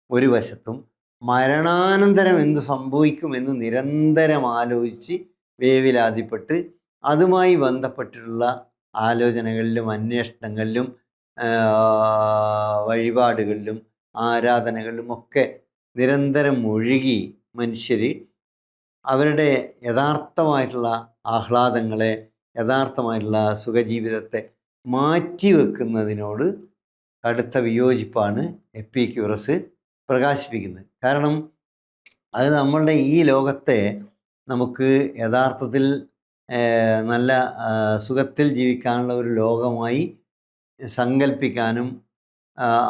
ഒരു വശത്തും, മരണാനന്തരം എന്ത് സംഭവിക്കുമെന്ന് നിരന്തരം ആലോചിച്ച് വേവലാതിപ്പെട്ട് അതുമായി ബന്ധപ്പെട്ടിട്ടുള്ള ആലോചനകളിലും അന്വേഷണങ്ങളിലും വഴിപാടുകളിലും ആരാധനകളിലും ഒക്കെ നിരന്തരം മുഴുകി മനുഷ്യർ അവരുടെ യഥാർത്ഥമായിട്ടുള്ള ആഹ്ലാദങ്ങളെ, യഥാർത്ഥമായിട്ടുള്ള സുഖജീവിതത്തെ മാറ്റിവെക്കുന്നതിനോട് കടുത്ത വിയോജിപ്പാണ് എപ്പിക്യൂറസ് പ്രകാശിപ്പിക്കുന്നത്. കാരണം അത് നമ്മളുടെ ഈ ലോകത്തെ നമുക്ക് യഥാർത്ഥത്തിൽ നല്ല സുഖത്തിൽ ജീവിക്കാനുള്ള ഒരു ലോകമായി സങ്കല്പിക്കാനും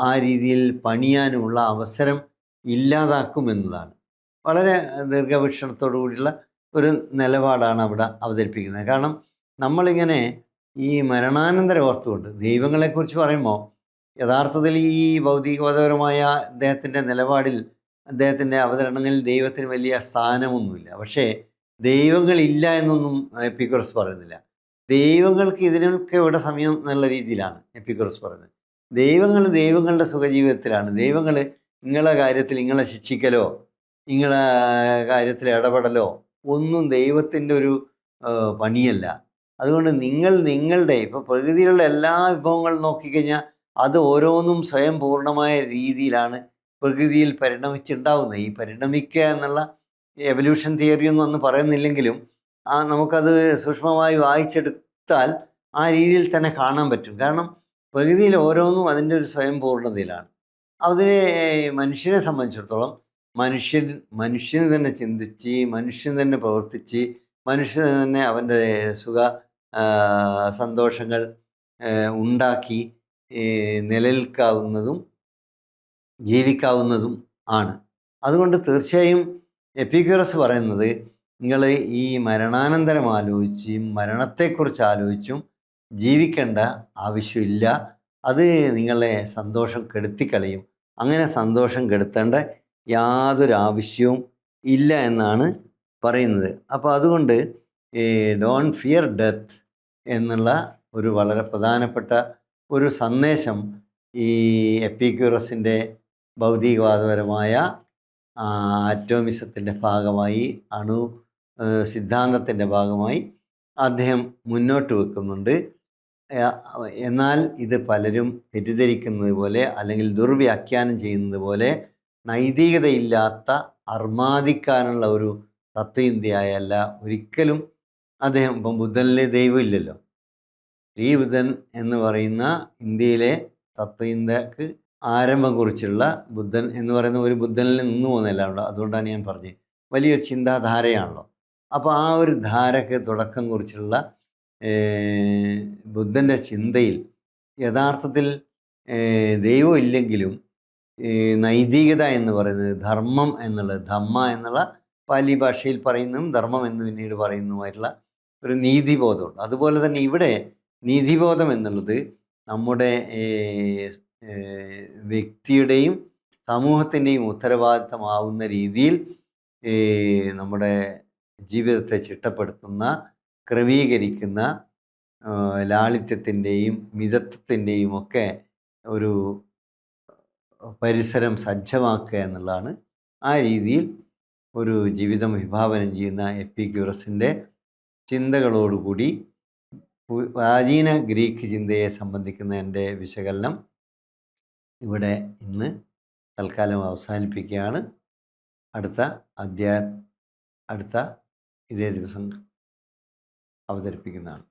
ആ രീതിയിൽ പണിയാനുമുള്ള അവസരം ഇല്ലാതാക്കുമെന്നതാണ്. വളരെ ദീർഘവീക്ഷണത്തോടു കൂടിയുള്ള ഒരു നിലപാടാണ് അവിടെ അവതരിപ്പിക്കുന്നത്. കാരണം നമ്മളിങ്ങനെ ഈ മരണാനന്തരം ഓർത്തുകൊണ്ട് ദൈവങ്ങളെക്കുറിച്ച് പറയുമ്പോൾ യഥാർത്ഥത്തിൽ ഈ ഭൗതികപരമായ അദ്ദേഹത്തിൻ്റെ നിലപാടിൽ, അദ്ദേഹത്തിൻ്റെ അവതരണങ്ങളിൽ ദൈവത്തിന് വലിയ സ്ഥാനമൊന്നുമില്ല. പക്ഷേ ദൈവങ്ങളില്ല എന്നൊന്നും എപ്പിക്യൂറസ് പറയുന്നില്ല. ദൈവങ്ങൾക്ക് ഇതിനൊക്കെ ഇവിടെ സമയം എന്നുള്ള രീതിയിലാണ് എപ്പിക്യൂറസ് പറയുന്നത്. ദൈവങ്ങൾ ദൈവങ്ങളുടെ സുഖജീവിതത്തിലാണ്. ദൈവങ്ങൾ നിങ്ങളെ കാര്യത്തിൽ നിങ്ങളെ ശിക്ഷിക്കലോ നിങ്ങളെ കാര്യത്തിൽ ഇടപെടലോ ഒന്നും ദൈവത്തിൻ്റെ ഒരു പണിയല്ല. അതുകൊണ്ട് നിങ്ങളുടെ ഇപ്പോൾ പ്രകൃതിയിലുള്ള എല്ലാ വിഭവങ്ങളും നോക്കിക്കഴിഞ്ഞാൽ അത് ഓരോന്നും സ്വയം പൂർണ്ണമായ രീതിയിലാണ് പ്രകൃതിയിൽ പരിണമിച്ചുണ്ടാവുന്നത്. ഈ പരിണമിക്കുക എന്നുള്ള എവല്യൂഷൻ തിയറിയൊന്നും അന്ന് പറയുന്നില്ലെങ്കിലും നമുക്കത് സൂക്ഷ്മമായി വായിച്ചെടുത്താൽ ആ രീതിയിൽ തന്നെ കാണാൻ പറ്റും. കാരണം പ്രകൃതിയിൽ ഓരോന്നും അതിൻ്റെ ഒരു സ്വയം പൂർണ്ണതയിലാണ്. അതിനെ മനുഷ്യനെ സംബന്ധിച്ചിടത്തോളം മനുഷ്യന് തന്നെ ചിന്തിച്ച്, മനുഷ്യൻ തന്നെ പ്രവർത്തിച്ച്, മനുഷ്യന് തന്നെ അവൻ്റെ സുഖ സന്തോഷങ്ങൾ ഉണ്ടാക്കി നിലനിൽക്കാവുന്നതും ജീവിക്കാവുന്നതും ആണ്. അതുകൊണ്ട് തീർച്ചയായും എപ്പിക്യൂറസ് പറയുന്നത്, നിങ്ങൾ ഈ മരണാനന്തരം ആലോചിച്ചും മരണത്തെക്കുറിച്ച് ആലോചിച്ചും ജീവിക്കേണ്ട ആവശ്യമില്ല. അത് നിങ്ങളെ സന്തോഷം കെടുത്തിക്കളയും. അങ്ങനെ സന്തോഷം കെടുത്തേണ്ട യാതൊരു ആവശ്യവും ഇല്ല എന്നാണ് പറയുന്നത്. അപ്പോൾ അതുകൊണ്ട് ഡോണ്ട് ഫിയർ ഡെത്ത് എന്നുള്ള ഒരു വളരെ പ്രധാനപ്പെട്ട ഒരു സന്ദേശം ഈ എപ്പിക്യൂറസിൻ്റെ ഭൗതികവാദപരമായ ആറ്റോമിസത്തിൻ്റെ ഭാഗമായി, സിദ്ധാന്തത്തിൻ്റെ ഭാഗമായി അദ്ദേഹം മുന്നോട്ട് വെക്കുന്നുണ്ട്. എന്നാൽ ഇത് പലരും തെറ്റിദ്ധരിക്കുന്നത് പോലെ അല്ലെങ്കിൽ ദുർവ്യാഖ്യാനം ചെയ്യുന്നത് പോലെ നൈതികതയില്ലാത്ത അർമാദിക്കാനുള്ള ഒരു തത്വചിന്തയായല്ല ഒരിക്കലും അദ്ദേഹം. ഇപ്പം ബുദ്ധനിൽ ദൈവമില്ലല്ലോ. ഈ ബുദ്ധൻ എന്ന് പറയുന്ന ഇന്ത്യയിലെ തത്വചിന്തക്ക് ആരംഭം കുറിച്ചുള്ള ബുദ്ധൻ എന്ന് പറയുന്ന ഒരു ബുദ്ധനിൽ നിന്ന് പോകുന്നതല്ല ഉണ്ടോ. അതുകൊണ്ടാണ് ഞാൻ പറഞ്ഞത് വലിയൊരു ചിന്താധാരയാണല്ലോ. അപ്പോൾ ആ ഒരു ധാരക്ക് തുടക്കം കുറിച്ചുള്ള ബുദ്ധൻ്റെ ചിന്തയിൽ യഥാർത്ഥത്തിൽ ദൈവം ഇല്ലെങ്കിലും നൈതികത എന്ന് പറയുന്നത്, ധർമ്മം എന്നുള്ളത്, ധമ്മ എന്നുള്ള പാലി ഭാഷയിൽ പറയുന്നതും ധർമ്മം എന്ന് പിന്നീട് പറയുന്നതുമായിട്ടുള്ള ഒരു നീതിബോധമുണ്ട്. അതുപോലെ തന്നെ ഇവിടെ നീതിബോധം എന്നുള്ളത് നമ്മുടെ വ്യക്തിയുടെയും സമൂഹത്തിൻ്റെയും ഉത്തരവാദിത്തമാവുന്ന രീതിയിൽ നമ്മുടെ ജീവിതത്തെ ചിട്ടപ്പെടുത്തുന്ന, ക്രമീകരിക്കുന്ന, ലാളിത്യത്തിൻ്റെയും മിതത്വത്തിൻ്റെയും ഒക്കെ ഒരു പരിസരം സജ്ജമാക്കുക എന്നുള്ളതാണ്. ആ രീതിയിൽ ഒരു ജീവിതം വിഭാവനം ചെയ്യുന്ന എപ്പിക്യൂറസിൻ്റെ ചിന്തകളോടുകൂടി പ്രാചീന ഗ്രീക്ക് ചിന്തയെ സംബന്ധിക്കുന്ന എൻ്റെ വിശകലനം ഇവിടെ ഇന്ന് തൽക്കാലം അവസാനിപ്പിക്കുകയാണ്. അടുത്ത ഇതേ ദിവസം അവതരിപ്പിക്കുന്നതാണ്.